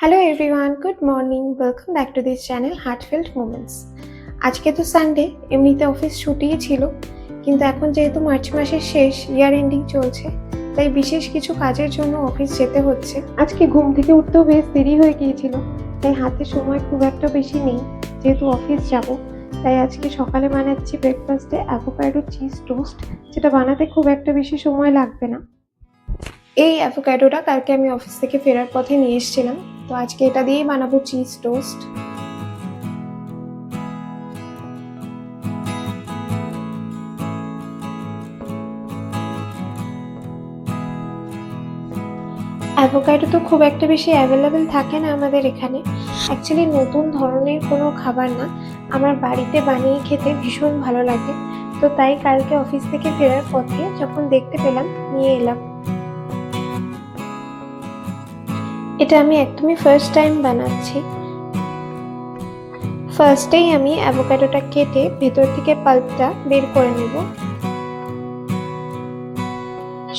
Hello everyone, good morning, welcome back to this channel heartfelt moments. আজকে তো Sunday, এমনিতে office ছুটিই ছিল, কিন্তু এখন যেহেতু মার্চ মাসের শেষ, ইয়ার এন্ডিং চলছে, তাই বিশেষ কিছু কাজের জন্য অফিস যেতে হচ্ছে। আজকে ঘুম থেকে উঠতেও বেশ দেরি হয়ে গিয়েছিল, তাই হাতে সময় খুব একটা বেশি নেই। যেহেতু অফিস যাব, তাই আজকে সকালে বানাচ্ছি ব্রেকফাস্টে অ্যাভোকাডো চিজ টোস্ট, যেটা বানাতে খুব একটা বেশি সময় লাগবে না। এই অ্যাভোকাডোটা কালকে আমি অফিস থেকে ফেরার পথে নিয়ে এসেছিলাম, তো আজকে এটা দিয়েই বানাবো চিজ টোস্ট। অ্যাভোকাডো তো খুব একটা বেশি অ্যাভেলেবেল থাকে না আমাদের এখানে। অ্যাকচুয়ালি নতুন ধরনের কোনো খাবার না, আমার বাড়িতে বানিয়ে খেতে ভীষণ ভালো লাগে, তো তাই কালকে অফিস থেকে ফেরার পথে যখন দেখতে পেলাম নিয়ে এলাম। এটা আমি একদমই ফার্স্ট টাইম বানাচ্ছি। ফার্স্টেই আমি অ্যাভোকাডোটা কেটে ভেতর থেকে পাল্পটা বের করে নেব।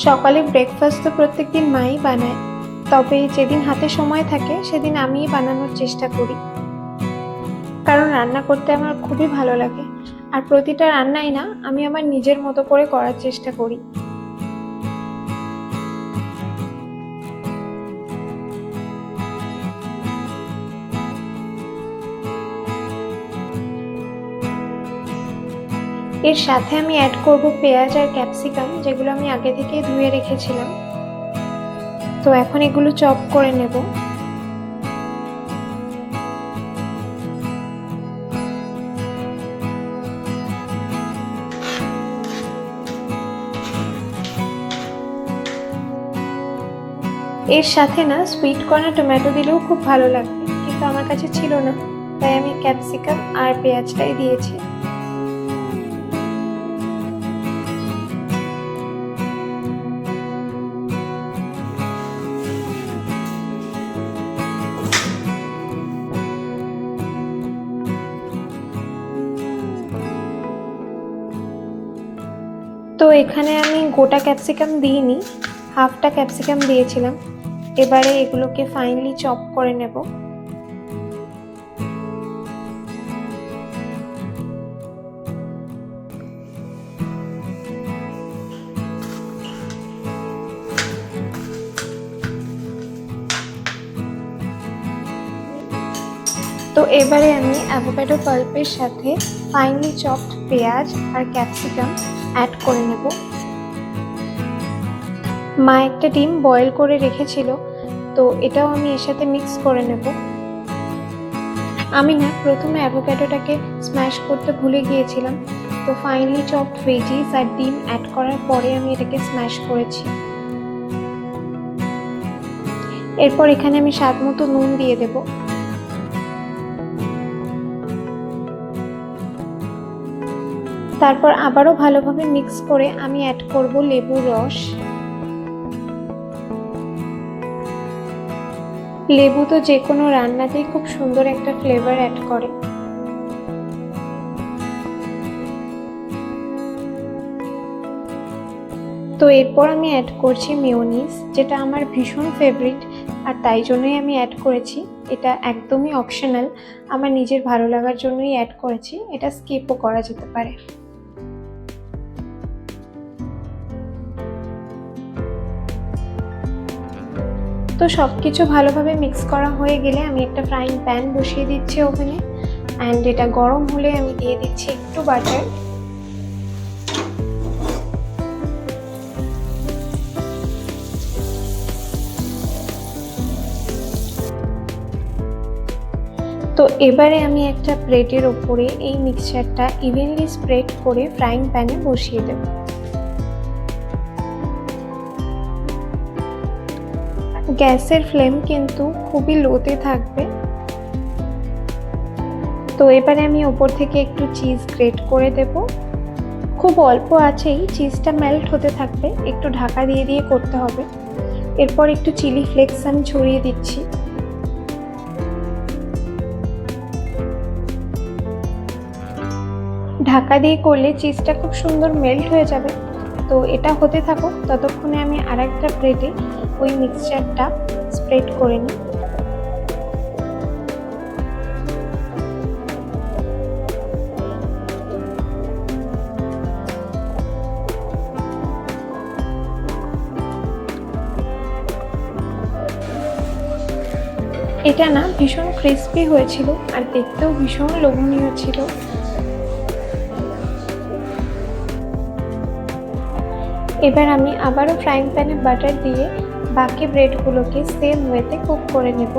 সকালে ব্রেকফাস্ট তো প্রত্যেকদিন মাই বানায়, তবে যেদিন হাতে সময় থাকে সেদিন আমিই বানানোর চেষ্টা করি, কারণ রান্না করতে আমার খুবই ভালো লাগে। আর প্রতিটা রান্নাই না আমি আমার নিজের মতো করে করার চেষ্টা করি। এর সাথে আমি অ্যাড করব পেঁয়াজ আর ক্যাপসিকাম, যেগুলো আমি আগে থেকেই ধুয়ে রেখেছিলাম। তো এখন এগুলো চপ করে নেব। এর সাথে না সুইট কর্ন আর টমেটো দিলেও খুব ভালো লাগবে, কিন্তু আমার কাছে ছিল না, তাই আমি ক্যাপসিকাম আর পেঁয়াজটাই দিয়েছি। তো এখানে আমি গোটা ক্যাপসিকাম দিইনি, হাফটা ক্যাপসিকাম দিয়েছিলাম। এবারে এগুলোকে ফাইনলি চপ করে নেব। তো এবারে আমি অ্যাভোকাডো পাল্পের সাথে ফাইনলি চপড পেঁয়াজ আর ক্যাপসিকাম অ্যাড করে নেব। মা একটা ডিম বয়েল করে রেখেছিল, তো এটাও আমি এর সাথে মিক্স করে নেব। আমি না প্রথমে অ্যাভোকাডোটাকে স্ম্যাশ করতে ভুলে গিয়েছিলাম, তো ফাইনলি চপড ভেজিস আর ডিম অ্যাড করার পরে আমি এটাকে স্ম্যাশ করেছি। এরপর এখানে আমি স্বাদ মতো নুন দিয়ে দেব। তারপর আবারও ভালোভাবে মিক্স করে আমি অ্যাড করব লেবুর রস। লেবু তো যে কোনো রান্নাতেই খুব সুন্দর একটা ফ্লেভার অ্যাড করে। তো এরপর আমি অ্যাড করছি মেয়োনিজ, যেটা আমার ভীষণ ফেভারিট, আর তাই জন্যই আমি অ্যাড করেছি। এটা একদমই অপশনাল, আমার নিজের ভালো লাগার জন্যই অ্যাড করেছি, এটা স্কিপও করা যেতে পারে। তো সব কিছু ভালোভাবে মিক্স করা হয়ে গেলে আমি একটা ফ্রাইং প্যান বসিয়ে দিচ্ছি ওভেনে, অ্যান্ড এটা গরম হলে আমি দিয়ে দিচ্ছি একটু বাটার। তো এবারে আমি একটা প্লেটের ওপরে এই মিক্সচারটা ইভেনলি স্প্রেড করে ফ্রাইং প্যানে বসিয়ে দেব। গ্যাসের ফ্লেম কিন্তু খুবই লোতে থাকবে। তো এবারে আমি ওপর থেকে একটু চিজ গ্রেট করে দেব। খুব অল্প আছেই চিজটা মেল্ট হতে থাকবে, একটু ঢাকা দিয়ে দিয়ে করতে হবে। এরপর একটু চিলি ফ্লেক্স আমি ছড়িয়ে দিচ্ছি। ঢাকা দিয়ে করলে চিজটা খুব সুন্দর মেল্ট হয়ে যাবে। তো এটা হতে থাকুক, ততক্ষণে আমি আরেকটা প্লেটে ওই মিক্সচারটা স্প্রেড করে নিই। এটা না ভীষণ ক্রিস্পি হয়েছিল আর দেখতেও ভীষণ লোভনীয় ছিল। এবার আমি আবারও ফ্রাইং প্যানে বাটার দিয়ে বাকি ব্রেডগুলোকে সেম ওয়েতে কুক করে নেব।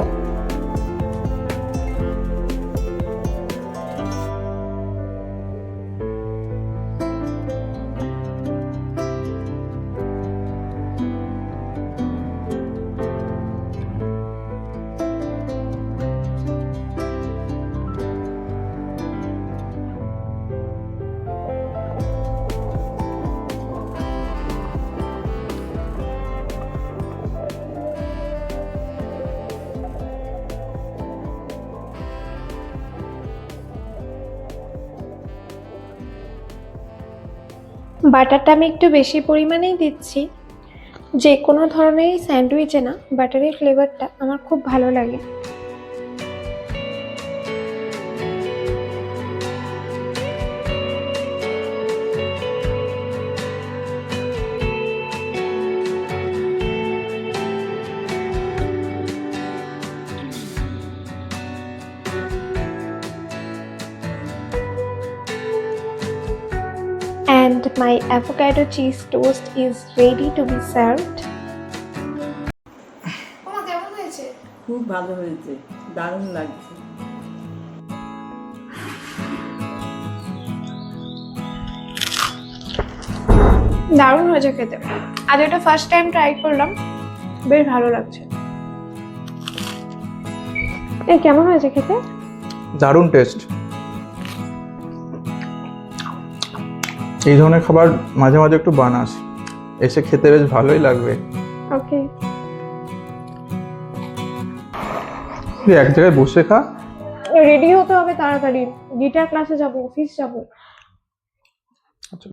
বাটারটা আমি একটু বেশি পরিমাণেই দিচ্ছি। যে কোনো ধরনের স্যান্ডউইচে না বাটারের ফ্লেভারটা আমার খুব ভালো লাগে। And my avocado cheese toast is ready to be served. কেমন হয়েছে? খুব ভালো হয়েছে, দারুণ লাগছে। দারুণ হয়েছে খেতে। আজ এটা ফার্স্ট টাইম ট্রাই করলাম, বেশ ভালো লাগছে। এই কেমন হয়েছে খেতে? দারুণ টেস্ট। এই ধরনের খাবার মাঝে মাঝে একটু বানাস, এসে খেতে বেশ ভালোই লাগবে। ওকে, তুই এক জায়গায় বসে খা। রেডি হতে হবে তাড়াতাড়ি, গিটার ক্লাসে যাব, অফিস যাব।